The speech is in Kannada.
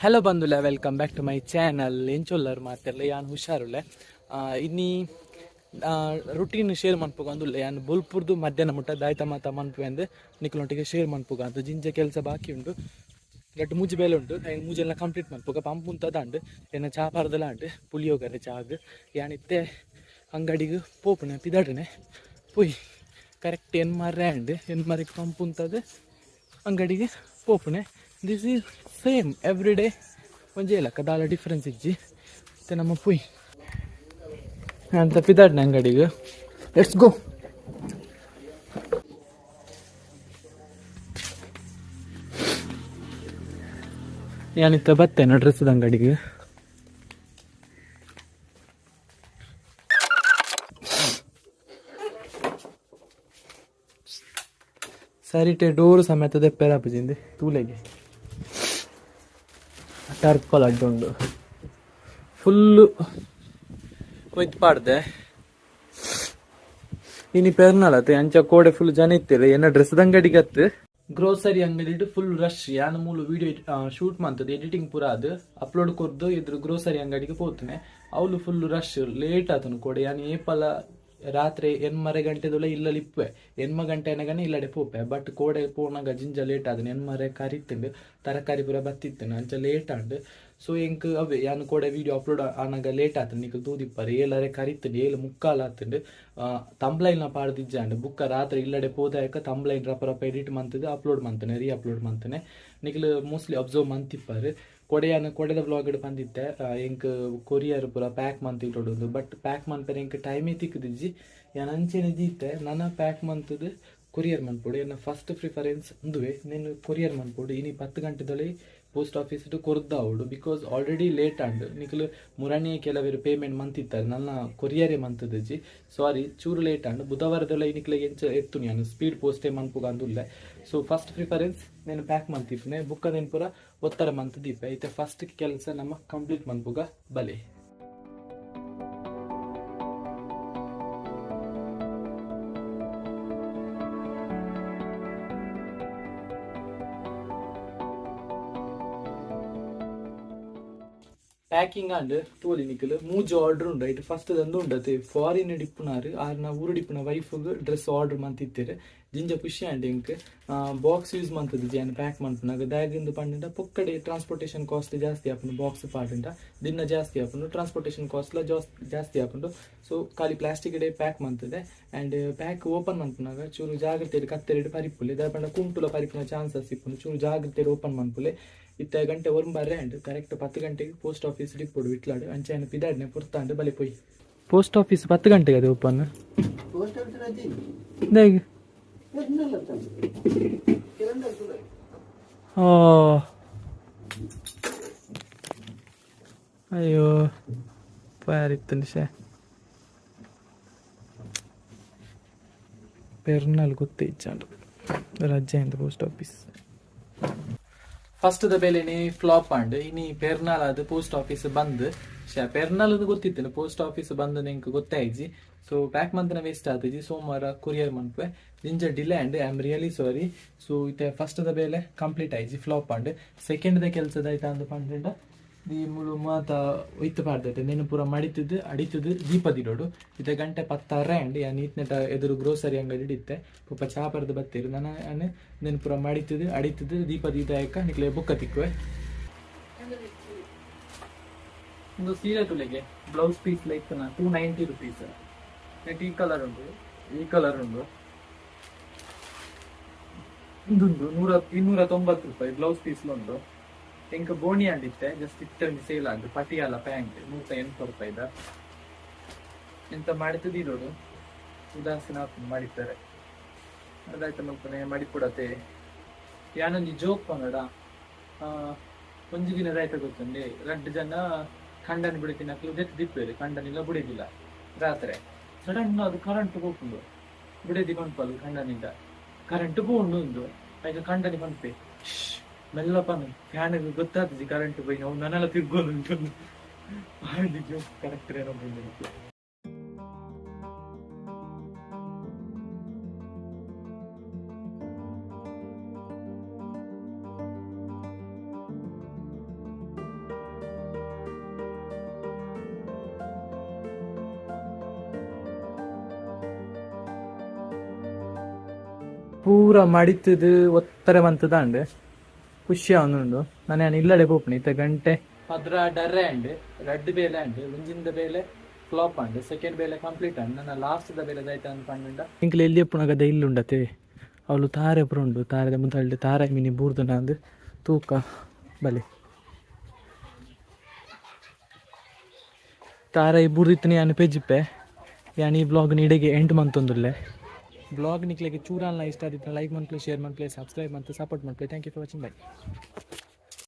ಹಲೋ ಬಂಧುಲೆ, welcome back to my channel. ಎಂಚೊಲ್ಲರು ಮಾತಿರಲ್ಲ, ಯಾನು ಹುಷಾರುಳ್ಳೆ. ಇನ್ನಿ ರುಟೀನ್ ಶೇರ್ ಮನ್ಪುಗ ಅಂದುಲ್ಲೆ ಯಾನು ಬುಲ್ಪುರ್ದು ಮಧ್ಯಾಹ್ನ ಮುಟ್ಟ ದಾಯ್ತ ಮಾತ ಮನ್ಪುವೆ ಅಂದು ನಿಕ್ಲೊಟ್ಟಿಗೆ ಶೇರ್ ಮನ್ಪುಗ ಅಂತ. ಜಿಂಜ ಕೆಲಸ ಬಾಕಿ ಉಂಟು, ಗಟ್ಟು ಮೂಜಿ ಬೇಲೆ ಉಂಟು, ಮೂಜೆಲ್ಲ ಕಂಪ್ಲೀಟ್ ಮನ್ಪುಗ. ಪಂಪುಂತದ ಅಂಡು ಏನ ಚಾ ಪಾರ್ದಲ್ಲ ಅಂಡು ಪುಳಿಯೋಗರೆ ಚಾಗ್ ಯಾನಿತ್ತೆ ಅಂಗಡಿಗೆ ಪೋಪುನೆ ಪಿದಾಡನೆ ಪುಯ್ ಕರೆಕ್ಟ್ ಎನ್ಮಾರಿಗೆ ಪಂಪುಂತದ ಅಂಗಡಿಗೆ ಪೋಪುನೆ. This is same every day ಒಂಜೇ ಲಕ್ಕ ದಾಲ ಡಿಫ್ರೆನ್ಸ್ ಇಜ್ಜಿ ಮತ್ತೆ ನಮ್ಮ ಪುಯ್ ಅಂತ ಪಿದಾಡ್ನೆ ಅಂಗಡಿಗೆ. Let's go. ಯಾನಿತ್ತ ಬತ್ತೇನೋ ಡ್ರೆಸ್ದ ಅಂಗಡಿಗೆ. ಸರಿಟೆ ಡೋರು ಸಮೇತ ದೆಪ್ಪೆರಾಪುಜಿಂದೆ ತೂಲೆಗೆ ಟರ್ಪಲ್ ಅಡ್ಡುಂಡು ಫುಲ್ಲು ಒಯ್ತು ಪಾಡ್ದೆ. ಇನಿ ಪೆರ್ನಲತ್ತೆ ಅಂಚ ಕೋಡೆ ಫುಲ್ ಜನ ಇತ್ತಿಲ್ಲ. ಏನ ಡ್ರೆಸ್ದ ಅಂಗಡಿಗೆ ಅತ್ತು ಗ್ರೋಸರಿ ಅಂಗಡಿ ಫುಲ್ ರಶ್. ಯಾನ ಮೂಲು ವಿಡಿಯೋ ಶೂಟ್ ಮಾಡ್ತದೆ, ಎಡಿಟಿಂಗ್ ಪೂರ ಅದು ಅಪ್ಲೋಡ್ ಕೊರ್ದು ಇದ್ರ ಗ್ರೋಸರಿ ಅಂಗಡಿಗೆ ಪೋತನೆ. ಅವಳು ಫುಲ್ ರಶ್ ಲೇಟ್ ಆತನು ಕೋಡೆ. ಯಾನು ಏಪಲ ರಾತ್ರಿ 8:30 ಗಂಟೆದೊಳ ಇಲ್ಲಲ್ಲಿ ಇಪ್ಪೆ 8 ಗಂಟೆ ಏನಗನೆ ಇಲ್ಲಡೆ ಪೋಪೆ. ಬಟ್ ಕೋಡೆ ಪೋನಾಗ ಜಿಂಜ ಲೇಟ್ ಆದನು. 8:30 ಕರಿತಿಂಡು ತರಕಾರಿ ಪೂರ ಬತ್ತಿತ್ತೇನೆ ಅಂಚ ಲೇಟ್ ಆಂಡು. ಸೊ ಎಂಕ್ ಅವೇ ಯಾನು ಕೋಡೆ ವಿಡಿಯೋ ಅಪ್ಲೋಡ್ ಆನಾಗ ಲೇಟ್ ಆತನು. ನಿಕ್ ತೂದಿಪ್ಪರು ಏಲರೆ ಕರಿತಿಂಡು 7:45 ಆತಂಡು. ತಂಬ್ಲೈಲ್ನ ಪಾಡ್ದಿಜ್ಜಾಂಡು ಬುಕ್ಕ ರಾತ್ರಿ ಇಲ್ಲಡೆ ಪೋದಾಯಕ ತಂಬ್ಲೈನ್ ರಪ್ಪ ಎಡಿಟ್ ಮಂತದ್ದು ಅಪ್ಲೋಡ್ ಮಂತಾನೆ, ರೀ ಅಪ್ಲೋಡ್ ಮಂತಾನೆ. ನಿಕ್ಲು ಮೋಸ್ಟ್ಲಿ ಅಬ್ಸರ್ವ್ ಮಂತಿಪ್ಪರು. ಕೊಡೆದ ಬ್ಲಾಗ್ ಬಂದಿತ್ತೆ ಎಂಕ್ ಕೊರಿಯರ್ ಪೂರ ಪ್ಯಾಕ್ ಮಂತಿಟ್ಟೊಡುದು. ಬಟ್ ಪ್ಯಾಕ್ ಮನ್ಪರೆ ಎಂಕ್ ಟೈಮೇ ತಿಕ್ಕದಿಜ್ಜಿ ಯಾನ್ ಅಂಚೆನೆ ದೀತೆ ನನ್ನ ಪ್ಯಾಕ್ ಮಂತದ್ದು ಕೊರಿಯರ್ ಮನ್ಪೋಡು. ಏನ ಫಸ್ಟ್ ಪ್ರಿಫರೆನ್ಸ್ ಒಂದುವೆ ನೀನು ಕೊರಿಯರ್ ಮನ್ಪೋಡು. ಇನಿ 10 ಗಂಟೆದಲ್ಲಿ ಪೋಸ್ಟ್ ಆಫೀಸ್ ಕೊರ್ದಾವುಡು. ಬಿಕಾಸ್ ಆಲ್ರೆಡಿ ಲೇಟ್ ಆಂಡು ನಿಕ್ಲು ಮುರಾಣಿ ಕೆಲವರು ಪೇಮೆಂಟ್ ಮಂತಿತ್ತಾರೆ, ನನ್ನ ಕೊರಿಯರೇ ಮಂತದಜ್ಜಿ. ಸಾರಿ ಚೂರು ಲೇಟ್ ಆಂಡು. ಬುಧವಾರದಲ್ಲ ಇನಿಕ್ಲೆಗೆ ಎಂಚ ಎತ್ತು ನಾನು ಸ್ಪೀಡ್ ಪೋಸ್ಟೇ ಮನ್ಪುಗ ಅಂದುಲ್ಲೆ. ಸೊ ಫಸ್ಟ್ ಪ್ರಿಫರೆನ್ಸ್ నేను ಪ್ಯಾಕ್ ಮಂತಿಪ್ಪನೆ ಬುಕ್ಕ నేను ಪೂರ ಒತ್ತರ ಮಂತ್ ದೀಪೆ ಐತೆ. ಫಸ್ಟ್ ಕೆಲಸ ನಮ್ಮ ಕಂಪ್ಲೀಟ್ ಮನ್ಪುಗ ಬಲೆ. ಪ್ಯಾಕಿಂಗ್ ಅಂಡ್ ತೋಲಿ ನಿಕ್ಕಲು ಮೂಜು ಆರ್ಡರ್ ಉಂಡು. ಐಟ್ ಫಸ್ಟ್ ದಂದು ಉಂಡತೆ ಫಾರಿನ್ ಡಿಪ್ಪುನಾರು ಆರ್ನ ಊರು ಡಿಪ್ಪುನ ವೈಫ್ಗೆ ಡ್ರೆಸ್ ಆರ್ಡರ್ ಮಂತಿತ್ತೇರೆ. ಜಿಂಜ ಖುಷಿ ಆಂಡ್ ಎಂಕ್ ಬಾಕ್ಸ್ ಯೂಸ್ ಮಂತದ್ದು ಜೇನು ಪ್ಯಾಕ್ ಮನ್ಪುನಾಗ ದಾಗಿಂದು ಪಂಡಿಂದ ಪೊಕ್ಕಡೆ ಟ್ರಾನ್ಸ್ಪೋರ್ಟೇಷನ್ ಕಾಸ್ಟ್ ಜಾಸ್ತಿ ಆಪುಂಡು. ಬಾಕ್ಸ್ ಪಾಡಿಂದ ದಿನ ಜಾಸ್ತಿ ಆಪುಂಡು, ಟ್ರಾನ್ಸ್ಪೋರ್ಟೇಷನ್ ಕಾಸ್ಟ್ಲ ಜಾಸ್ತಿ ಆಪುಂಡು. ಸೊ ಖಾಲಿ ಪ್ಲಾಸ್ಟಿಕ್ ಡೇ ಪ್ಯಾಕ್ ಮಂತದೆ. ಆ್ಯಂಡ್ ಪ್ಯಾಕ್ ಓಪನ್ ಮನ್ಪುನಾಗ ಚೂರು ಜಾಗ್ರತೆ ಕತ್ತೆರಡು ಪರಿಪುಲೆ ದಾಪಂಡ ಕುಂಟುಲ ಪರಿಪಿನ ಚಾನ್ಸಸ್ ಇಪ್ಪುಂಡು. ಚೂರು ಜಾಗ್ರತೆ ಓಪನ್ ಮನ್ಪುಲೆ ಇತ್ತ ಗಂಟೆ ಒರ್ಬಾರೆ ಅಂಡ್ ಕರೆಕ್ಟ್ 10 ಗಂಟೆಗೆ ಪೋಸ್ಟ್ ಆಫೀಸ್ ಡಿಪ್ಪೋಡು ವಿಟ್ಲಾಡು ಅಂಚೆನ ಪಿದಾಡ್ನೆ ಪುರ್ತಾಂಡು ಬಲೆ ಪೋಯ್. ಪೋಸ್ಟ್ ಆಫೀಸ್ 10 ಗಂಟೆಗೆ ಅದು ಓಪನ್. ಅಯ್ಯೋ ಪಾರಿತ್ತು ನಿಶೆ ಪೆರ್ನಲ್ ಗೊತ್ತೇ ಇಚ್ಚಾಂಡು ರಜೆ ಅಂತ ಪೋಸ್ಟ್ ಆಫೀಸ್. ಫಸ್ಟ್ ದ ಬೆಲೆನೇ ಫ್ಲಾಪ್ ಆಂಡ್ ಇನಿ ಪೆರ್ನಾಲ್ ಅದು ಪೋಸ್ಟ್ ಆಫೀಸ್ ಬಂದ್ ಪೆರ್ನಾಲ್ ಅದು ಗೊತ್ತಿತ್ತೇನೆ ಪೋಸ್ಟ್ ಆಫೀಸ್ ಬಂದ್ ನಿಂಗೆ ಗೊತ್ತಾಯ್ಜಿ. ಸೊ ಪ್ಯಾಕ್ ಮಂತ್ನ ವೇಸ್ಟ್ ಆತಜಿ. ಸೋಮವಾರ ಕೊರಿಯರ್ ಮನ್ಪೆ ಜಿಂಜ delay and I am really sorry. So ಇತ್ತೆ ಫಸ್ಟ್ ದ ಬೇಲೆ ಕಂಪ್ಲೀಟ್ ಆಯ್ಜಿ ಫ್ಲಾಪ್ ಆಂಡ್ ಸೆಕೆಂಡ್ ದ ಕೆಲಸದ ಆಯ್ತಾ ಅಂತ ಪಂಡ ಈ ಮುಳು ಮಾತ ಒಯ್ತು ಪಾಡ್ದೈತೆ ನೆನು ಪೂರ ಮಡಿತದ್ದು ಅಡಿತದ್ದು ದೀಪದಿರೋಡು ಇತ್ತೆ ಗಂಟೆ 10 ಆ್ಯಂಡ್ ಯಾ ನೀಟ್ನೆಟ ಎದುರು ಗ್ರೋಸರಿ ಅಂಗಡಿ ಇಡಿತ್ತೆ ಪಪ್ಪ ಚಾಪರ್ದು ಬತ್ತೇರು ನಾನು ನೆನು ಪೂರ ಮಡಿತದ್ದು ಅಡಿತದ್ದು ದೀಪದಿದಾಯಕ ನಿಕ್ಲೆ ಬುಕ್ಕ ತಿಕ್ಕುವೆ. ಒಂದು ಸೀರೆ ತುಲೆಗೆ blouse piece like 290 rupees. Net ಈ ಕಲರ್ ಉಂಟು, ಈ ಕಲರ್ ಉಂಟು. ಇದೊಂದು 290 ರೂಪಾಯಿ ಬ್ಲೌಸ್ ಪೀಸ್ ಉಂಟು. ಎಂಕ ಬೋಣಿ ಅಂಡಿತ್ತೆ ಜಸ್ಟ್ ಇಟ್ಟಂಗೆ ಸೇಲ್ ಆಗ ಪಟಿಯಾಲ ಪ್ಯಾಂಟ್ 180 ರೂಪಾಯಿದ ಎಂತ ಮಾಡಿತದ ಇರೋದು ಉದಾಸೀನ ಮಾಡಿದ್ದಾರೆ. ಅದಾಯ್ತು ಮಲ್ಪನೆ ಮಡಿಕೊಡತ್ತೆ. ಯಾನೊಂದು ಜೋಕ್ ಪಂಗಡ ಒಂಜು ದಿನದ ಆಯ್ತ ಗೊತ್ತಂడి 2 ಜನ ಖಂಡನ್ ಬಿಡ್ತೀನಿ ದಿಪ್ಪೇರಿ ಖಂಡನಿಲ್ಲ ಬಿಡಿದಿಲ್ಲ. ರಾತ್ರಿ ಸಡನ್ ಅದು ಕರೆಂಟ್ ಹೋಗ್ಕೊಂಡು ಬಿಡದಿ ಪಂಪಲ್ ಖಂಡನಿಂದ ಕರೆಂಟ್ ಪೋಂಡು ಒಂದು ಆಯ್ತು ಖಂಡನಿ ಪಂಪೆ ಮೆಲ್ಲ ಪನ್ ಫ್ಯಾನ್ ಗೊತ್ತಾಗ್ತದೆ ಕರೆಂಟ್ ಪೋಯಿ ನಾವು ನನ್ನೆಲ್ಲ ತಿರ್ಗೋದು ಕರೆಕ್ಟ್ ಏನೋ ಬಂದಿತ್ತು. ಪೂರ ಮಡಿತದು ಒತ್ತರ ಬಂತದಾಂಡ್ ಖುಷಿ ಅವನುಂಡು ನಾನು ಇಲ್ಲಡೆ ಪೋಪುನಿ ಇತ್ತ ಗಂಟೆ ಅದ್ರ ಡರ್ರೆ ಅಂಡ್ ರೆಡ್ ಬೇಲೆ ಅಂಡ್ ಮುಂಜಿಂದ ಬೇಲೆ ಫ್ಲಾಪ್ ಅಂಡ್ ಸೆಕೆಂಡ್ ಬೇಲೆ ಕಂಪ್ಲೀಟ್ ಅಂಡ್ ನನ್ನ ಲಾಸ್ಟ್ ಬೇಲೆ ಆಯ್ತು ಅನ್ಕೊಂಡ ಇಂಕ್ಲ ಎಲ್ಲಿ ಪುನಗದ ಇಲ್ಲುಂಡತೆ ಅವಳು ತಾರೆ ಪುರ ಉಂಡು ತಾರದ ಮುಂದೆ ತಾರೆ ಮಿನಿ ಬೂರ್ದು ನಂದು ತೂಕ ಬಲೆ ತಾರೆ ಬೂರ್ದಿತ್ತು ನಾನು ಪೆಜ್ಜಿಪ್ಪೆ ಯಾನ್ ಈ ಬ್ಲಾಗ್ ಇಡೆಗೆ ಎಂಡ್ ಮಂತೊಂದುಲ್ಲೆ ಬ್ಲಾಗ್ ನಿಕ್ಲೆಗೆ ಚೂರಲ್ಲ ಇಷ್ಟ ಆದಿತ್ತು ಲೈಕ್ ಮಾಡ್ಕೊಳ್ಳಿ ಶೇರ್ ಮಾಡ್ಕೊಳ್ಳಿ ಸಬ್ಸ್ಕ್ರೈಬ್ ಮತ್ತು ಸಪೋರ್ಟ್ ಮಾಡ್ಕೊಳ್ಳಿ thank you for watching by